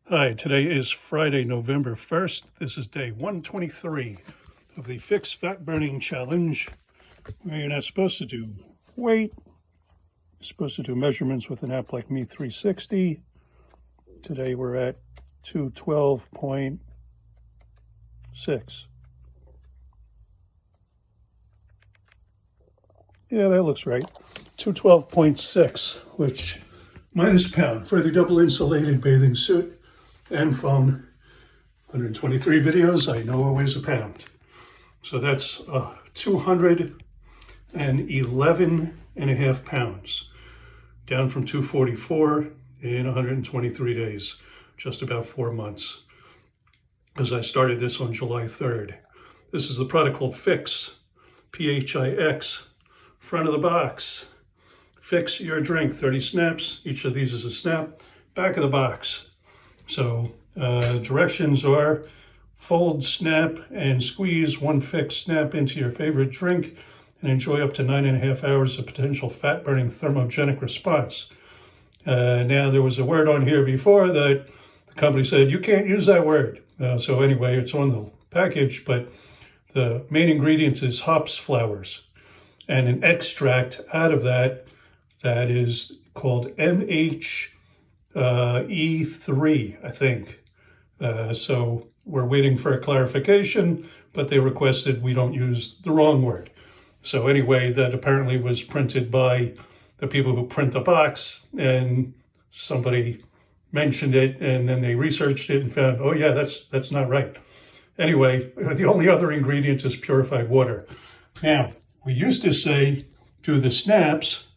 Hi, today is Friday, November 1st. This is day 123 of the pHix Fat Burning Challenge, where you're not supposed to do weight. You're supposed to do measurements with an app like Me360. Today we're at 212.6. Yeah, that looks right. 212.6, which minus a pound for the double insulated bathing suit and phone. 123 videos, I know it weighs a pound. So that's 211 and a half pounds, down from 244 in 123 days, just about 4 months, as I started this on July 3rd. This is the product called pHix, pHix, front of the box. pHix your drink, 30 snaps. Each of these is a snap. Back of the box. So directions are fold, snap, and squeeze one pHix snap into your favorite drink and enjoy up to 9.5 hours of potential fat-burning thermogenic response. Now, there was a word on here before that the company said, you can't use that word. So anyway, it's on the package, but the main ingredient is hops flowers and an extract out of that is called E3, I think. So we're waiting for a clarification, but they requested we don't use the wrong word. So anyway, that apparently was printed by the people who print the box, and somebody mentioned it, and then they researched it and found, oh yeah, that's not right. Anyway, the only other ingredient is purified water. Now, we used to say, do the snaps,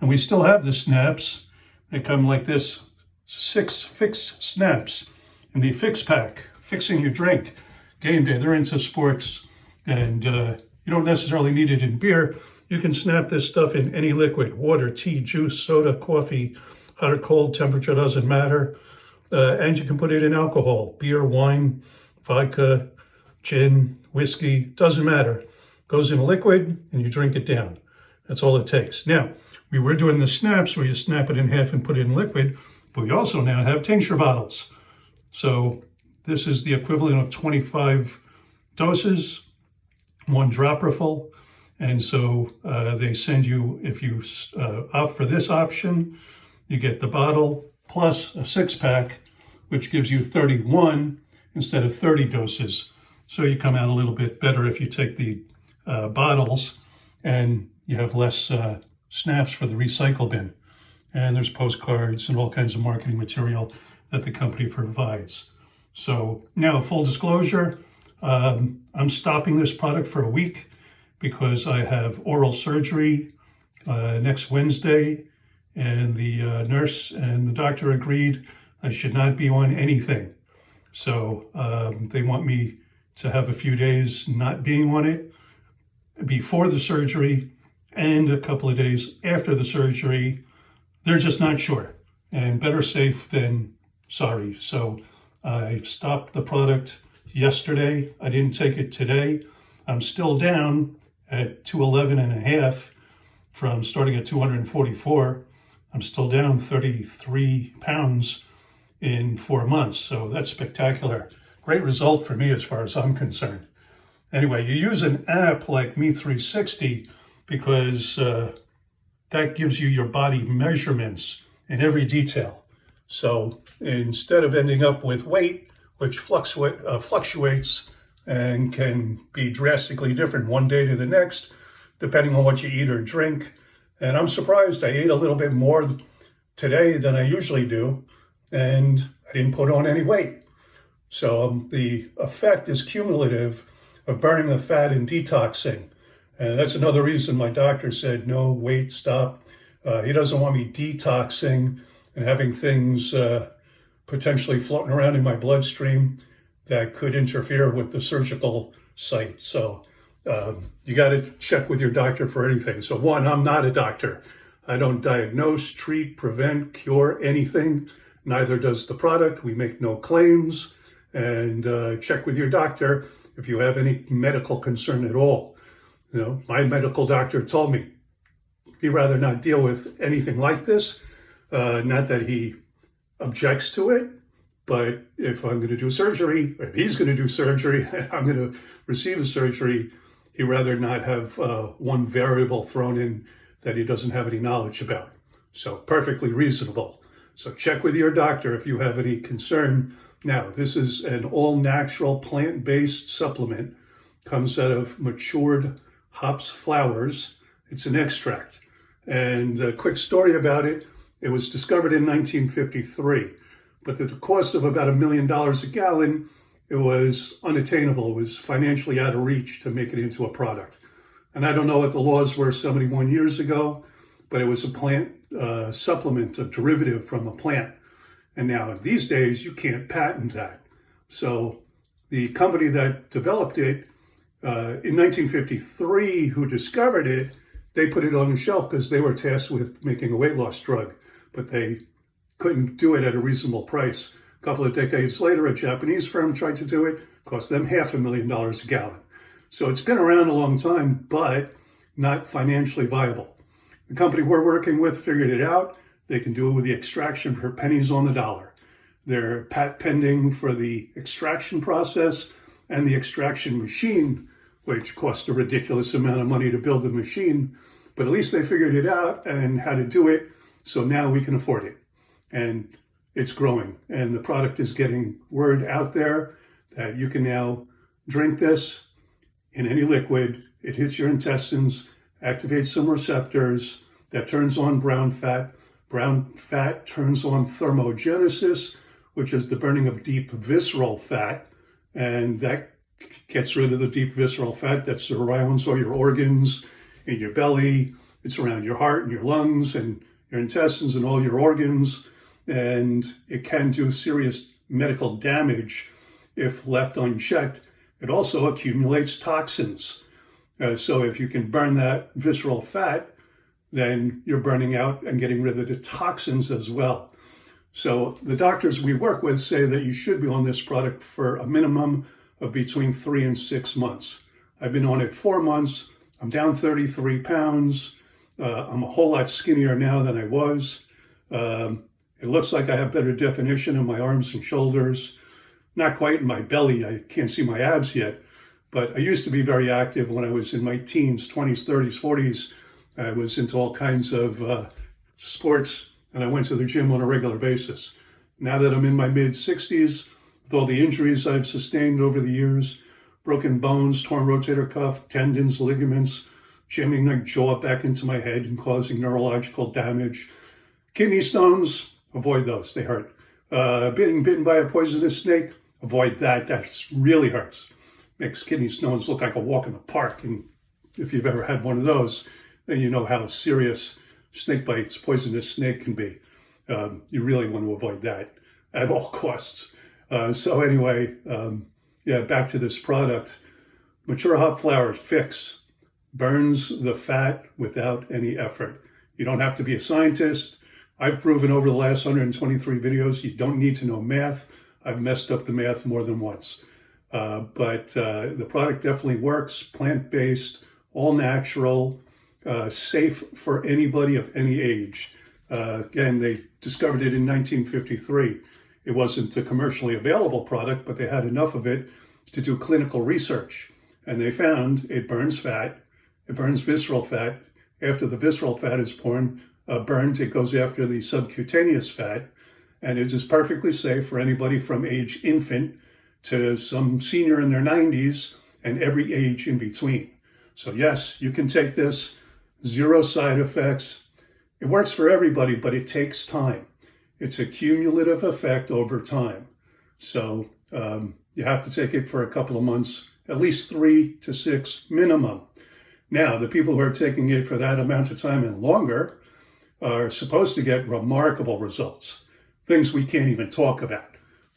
and we still have the snaps. They come like this, 6 pHix snaps in the pHix pack, fixing your drink. Game day, they're into sports, and you don't necessarily need it in beer. You can snap this stuff in any liquid, water, tea, juice, soda, coffee, hot or cold, temperature doesn't matter. And you can put it in alcohol, beer, wine, vodka, gin, whiskey, doesn't matter. Goes in a liquid and you drink it down. That's all it takes. Now, we were doing the snaps where you snap it in half and put it in liquid, but we also now have tincture bottles. So this is the equivalent of 25 doses, 1 dropper full. And so they send you, if you opt for this option, you get the bottle plus a 6-pack, which gives you 31 instead of 30 doses. So you come out a little bit better if you take the bottles, and you have less snaps for the recycle bin. And there's postcards and all kinds of marketing material that the company provides. So now, full disclosure, I'm stopping this product for a week because I have oral surgery next Wednesday, and the nurse and the doctor agreed I should not be on anything. So they want me to have a few days not being on it before the surgery and a couple of days after the surgery. They're just not sure, and better safe than sorry. So I stopped the product yesterday. I didn't take it today. I'm still down at 211 and a half from starting at 244. I'm still down 33 pounds in 4 months. So that's spectacular. Great result for me as far as I'm concerned. Anyway, you use an app like Me360 because that gives you your body measurements in every detail. So instead of ending up with weight, which fluctuates and can be drastically different one day to the next, depending on what you eat or drink. And I'm surprised I ate a little bit more today than I usually do, and I didn't put on any weight. So the effect is cumulative of burning the fat and detoxing. And that's another reason my doctor said, no, wait, stop. He doesn't want me detoxing and having things potentially floating around in my bloodstream that could interfere with the surgical site. So you got to check with your doctor for anything. So one, I'm not a doctor. I don't diagnose, treat, prevent, cure anything. Neither does the product. We make no claims. And check with your doctor if you have any medical concern at all. You know, my medical doctor told me he'd rather not deal with anything like this. Not that he objects to it, But if I'm going to do surgery, or he's going to do surgery, and I'm going to receive the surgery, he'd rather not have one variable thrown in that he doesn't have any knowledge about. So perfectly reasonable. So check with your doctor if you have any concern. Now, this is an all-natural plant-based supplement. Comes out of matured hops flowers. It's an extract. And a quick story about it, it was discovered in 1953. But at the cost of about $1 million a gallon, it was unattainable. It was financially out of reach to make it into a product. And I don't know what the laws were 71 years ago, but it was a plant supplement, a derivative from a plant. And now these days, you can't patent that. So the company that developed it in 1953, who discovered it, they put it on the shelf because they were tasked with making a weight loss drug, but they couldn't do it at a reasonable price. A couple of decades later, a Japanese firm tried to do it, cost them $500,000 a gallon. So it's been around a long time, but not financially viable. The company we're working with figured it out. They can do it with the extraction for pennies on the dollar. They're patent pending for the extraction process and the extraction machine, which cost a ridiculous amount of money to build the machine. But at least they figured it out and how to do it. So now we can afford it. And it's growing. And the product is getting word out there that you can now drink this in any liquid. It hits your intestines, activates some receptors that turns on brown fat. Brown fat turns on thermogenesis, which is the burning of deep visceral fat. And that gets rid of the deep visceral fat that surrounds all your organs in your belly. It's around your heart and your lungs and your intestines and all your organs. And it can do serious medical damage if left unchecked. It also accumulates toxins. So if you can burn that visceral fat, then you're burning out and getting rid of the toxins as well. So the doctors we work with say that you should be on this product for a minimum of between 3 and 6 months. I've been on it 4 months. I'm down 33 pounds. I'm a whole lot skinnier now than I was. It looks like I have better definition in my arms and shoulders. Not quite in my belly. I can't see my abs yet. But I used to be very active when I was in my teens, 20s, 30s, 40s. I was into all kinds of sports, and I went to the gym on a regular basis. Now that I'm in my mid-60s, with all the injuries I've sustained over the years, broken bones, torn rotator cuff, tendons, ligaments, jamming my jaw back into my head and causing neurological damage. Kidney stones, avoid those, they hurt. Being bitten by a poisonous snake, avoid that, that really hurts. Makes kidney stones look like a walk in the park, and if you've ever had one of those, then you know how serious snake bites, poisonous snake can be. You really want to avoid that at all costs. So anyway, back to this product. Mature hop flowers, pHix, burns the fat without any effort. You don't have to be a scientist. I've proven over the last 123 videos, you don't need to know math. I've messed up the math more than once. But the product definitely works, plant-based, all natural, safe for anybody of any age. Again, they discovered it in 1953. It wasn't a commercially available product, but they had enough of it to do clinical research. And they found it burns fat, it burns visceral fat. After the visceral fat is burned, it goes after the subcutaneous fat. And it is perfectly safe for anybody from age infant to some senior in their 90s and every age in between. So yes, you can take this, 0 side effects. It works for everybody, but it takes time. It's a cumulative effect over time. So you have to take it for a couple of months, at least 3 to 6 minimum. Now, the people who are taking it for that amount of time and longer are supposed to get remarkable results, things we can't even talk about.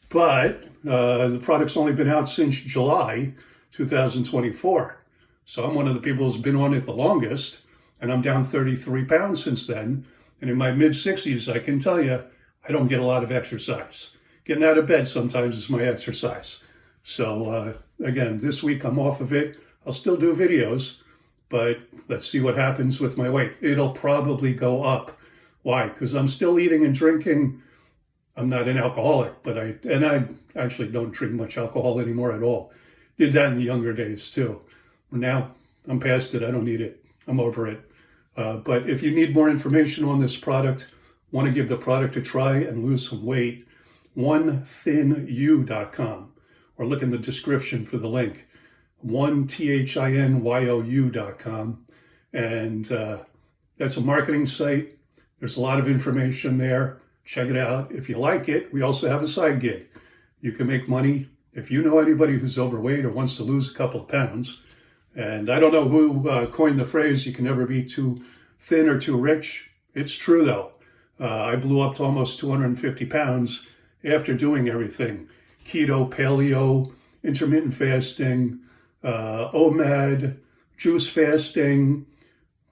But the product's only been out since July 2024. So I'm one of the people who's been on it the longest, and I'm down 33 pounds since then. And in my mid-60s, I can tell you, I don't get a lot of exercise. Getting out of bed sometimes is my exercise. So again, this week I'm off of it. I'll still do videos, but let's see what happens with my weight. It'll probably go up. Why? Because I'm still eating and drinking I'm not an alcoholic, but I actually don't drink much alcohol anymore at all. Did that in the younger days too. Now I'm past it. I don't need it. I'm over it. But if you need more information on this product, want to give the product a try and lose some weight, onethinyou.com, or look in the description for the link, onethinyou.com. And that's a marketing site. There's a lot of information there. Check it out. If you like it, we also have a side gig. You can make money if you know anybody who's overweight or wants to lose a couple of pounds. And I don't know who coined the phrase, you can never be too thin or too rich. It's true, though. I blew up to almost 250 pounds after doing everything. Keto, paleo, intermittent fasting, OMAD, juice fasting,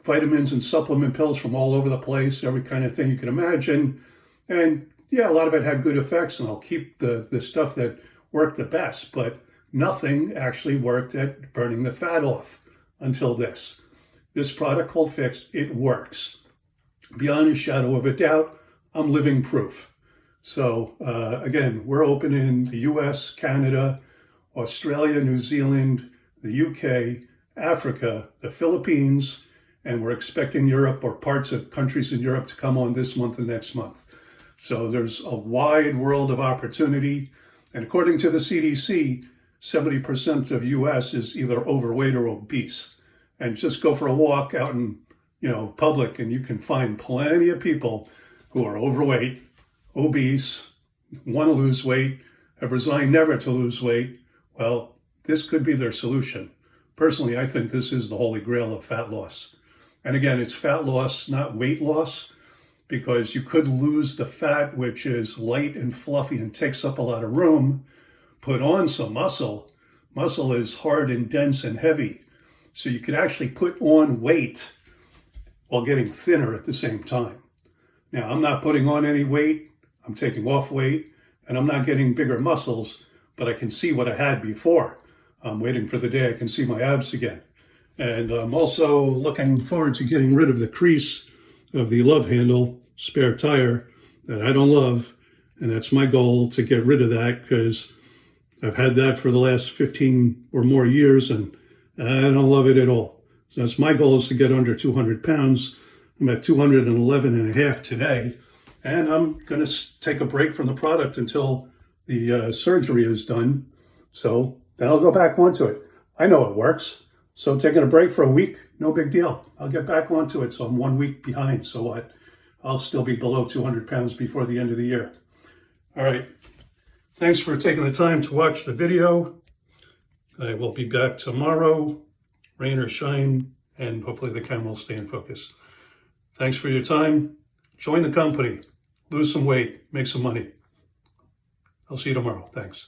vitamins and supplement pills from all over the place, every kind of thing you can imagine. And yeah, a lot of it had good effects, and I'll keep the stuff that worked the best, but nothing actually worked at burning the fat off until this. This product called pHix, it works. Beyond a shadow of a doubt, I'm living proof. So again, we're open in the US, Canada, Australia, New Zealand, the UK, Africa, the Philippines, and we're expecting Europe or parts of countries in Europe to come on this month and next month. So there's a wide world of opportunity. And according to the CDC, 70% of US is either overweight or obese. And just go for a walk out in, public, and you can find plenty of people who are overweight, obese, want to lose weight, have resigned never to lose weight. Well, this could be their solution. Personally, I think this is the holy grail of fat loss. And again, it's fat loss, not weight loss, because you could lose the fat, which is light and fluffy and takes up a lot of room, put on some muscle. Muscle is hard and dense and heavy. So you could actually put on weight while getting thinner at the same time. Now, I'm not putting on any weight. I'm taking off weight, and I'm not getting bigger muscles, but I can see what I had before. I'm waiting for the day I can see my abs again. And I'm also looking forward to getting rid of the crease of the love handle spare tire that I don't love. And that's my goal, to get rid of that, because I've had that for the last 15 or more years and I don't love it at all. So that's my goal, is to get under 200 pounds. I'm at 211 and a half today. And I'm going to take a break from the product until the surgery is done. So then I'll go back onto it. I know it works. So taking a break for a week, no big deal. I'll get back onto it. So I'm 1 week behind. So what? I'll still be below 200 pounds before the end of the year. All right. Thanks for taking the time to watch the video. I will be back tomorrow, rain or shine, and hopefully the camera will stay in focus. Thanks for your time. Join the company. Lose some weight. Make some money. I'll see you tomorrow. Thanks.